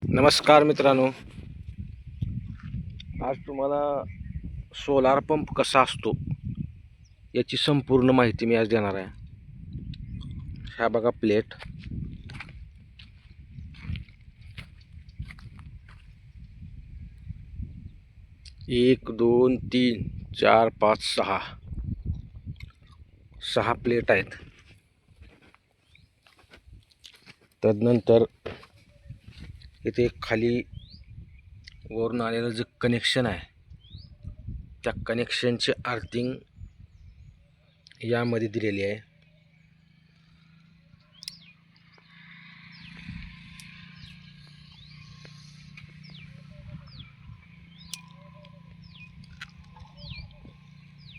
नमस्कार मित्रांनो, आज तुम्हाला सोलार पंप कसा असतो याची संपूर्ण माहिती मी आज देणार आहे. ह्या बघा प्लेट, 1 2 3 4 5 6 प्लेट आहेत. तदनंतर इथे खाली वरून आलेलं जे कनेक्शन आहे त्या कनेक्शनची अर्थिंग यामध्ये दिलेली आहे.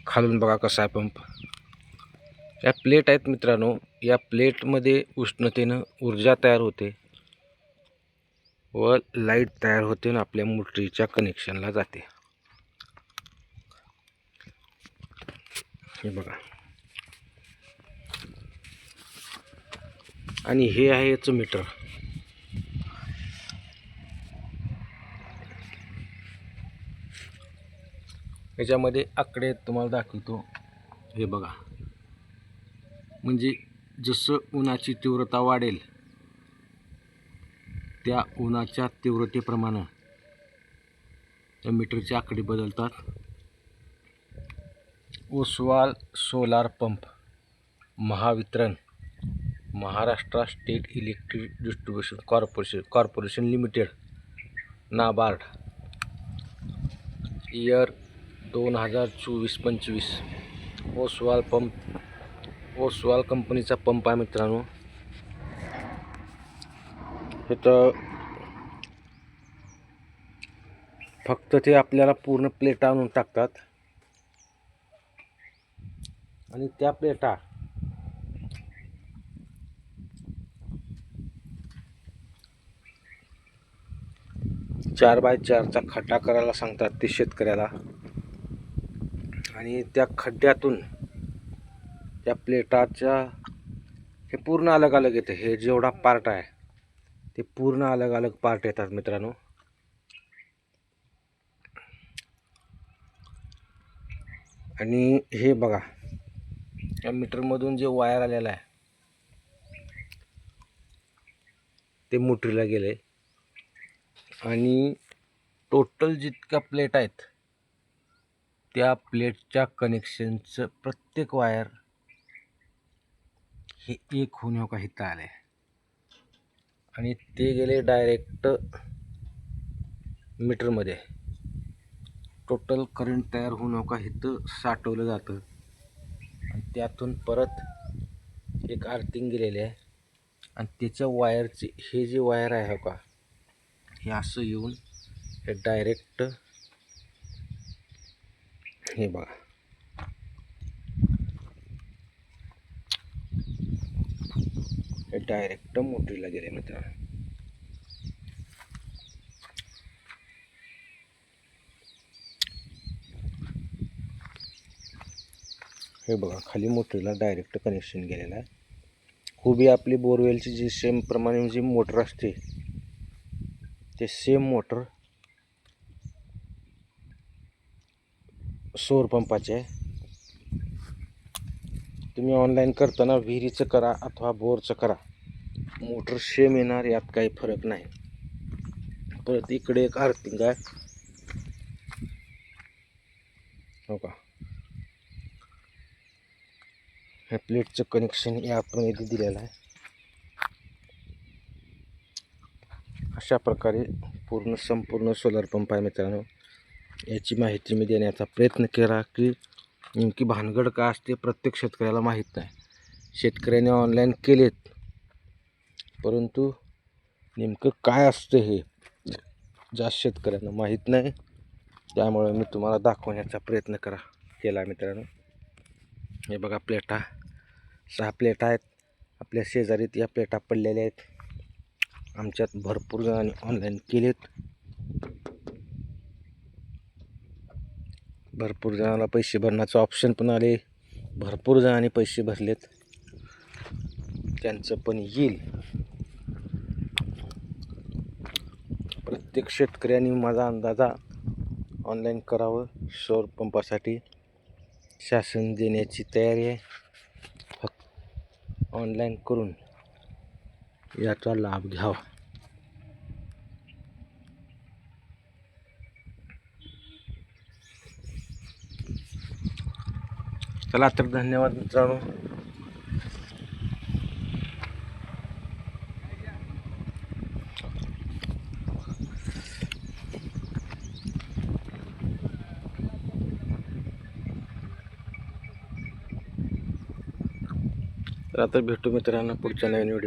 खालून बघा कसा आहे पंप. या प्लेट आहेत मित्रांनो. या प्लेटमध्ये उष्णतेनं ऊर्जा तयार होते व लाईट तयार होते आणि आपल्या मोटरीच्या कनेक्शनला जाते. हे बघा, आणि हे आहे याचं मीटर. याच्यामध्ये आकडे तुम्हाला दाखवतो. हे बघा, म्हणजे जसं उन्हाची तीव्रता वाढेल त्या उन्हाच्या तीव्रतेप्रमाणे त्या मीटरचे आकडे बदलतात. Oswal solar pump, Mahavitaran, Maharashtra state electric distribution corporation limited, NABARD, year 2024-25. Oswal pump, Oswal कंपनीचा पंप आहे मित्रांनो. हे तर फक्त ते आपल्याला पूर्ण प्लेटा आणून टाकतात आणि त्या प्लेटा चार बाय 4चा खड्डा करायला सांगतात ते शेतकऱ्याला, आणि त्या खड्ड्यातून त्या प्लेटाच्या हे पूर्ण अलग अलग येते. हे जेवढा पार्ट आहे ते पूर्ण अलग अलग पार्ट येतात मित्रांनो. आणि हे बघा, या मीटरमधून जे वायर आलेलं आहे ते मोटरीला गेले आणि टोटल जितक्या प्लेट आहेत त्या प्लेटच्या कनेक्शनचं प्रत्येक वायर हे एक होऊन हो का हिथं आले आणि ते गेले डायरेक्ट मीटरमध्ये. टोटल करंट तयार होऊन हो का इथं साठवलं जातं आणि त्यातून परत एक अर्थिंग गेलेले आहे आणि त्याच्या वायरचे हे जे वायर आहे हो का, हे असं येऊन हे डायरेक्ट हे बघा, हे डायरेक्ट मोटरीला गेले मित्रांनो. हे बघा, खाली मोटरीला डायरेक्ट कनेक्शन गेलेलं आहे. उभी आपली बोरवेलची जी सेम प्रमाणे जी मोटर असते ते सेम मोटर सौर पंपाचे आहे. तुम्ही ऑनलाईन करताना विहिरीचं करा अथवा बोरचं करा, मोटर सेम येणार, यात काही फरक नाही. परत इकडे एक अर्थिंग आहे हो का. ह्या प्लेटचं कनेक्शन याप्रमाणे दिलेलं आहे. अशा प्रकारे संपूर्ण सोलर पंप आहे मित्रांनो. याची माहिती मी देण्याचा प्रयत्न केला की नेमकी भानगड का असते प्रत्येक शेतकऱ्याला माहीत नाही. शेतकऱ्याने ऑनलाईन केलेत, परंतु नेमकं काय असतं हे जास्त शेतकऱ्यांना माहीत नाही. त्यामुळे मी तुम्हाला दाखवण्याचा प्रयत्न केला मित्रांनो. हे बघा, प्लेटा 6 प्लेटा आहेत. आपल्या शेजारीत या प्लेटा पडलेल्या आहेत. आमच्यात भरपूर जणांनी ऑनलाईन केलेत. भरपूर जणांना पैसे भरण्याचं ऑप्शन पण आले. भरपूर जणांनी पैसे भरलेत, त्यांचं पण येईल. प्रत्येक शेतकऱ्यांनी माझा अंदाजा ऑनलाईन करावं. सौर पंपासाठी शासन देण्याची तयारी आहे. फक्त ऑनलाईन करून याचा लाभ घ्यावा. चला तर धन्यवाद मित्रांनो. तर आता भेटू मित्रांनो पुढच्या नवीन व्हिडिओ.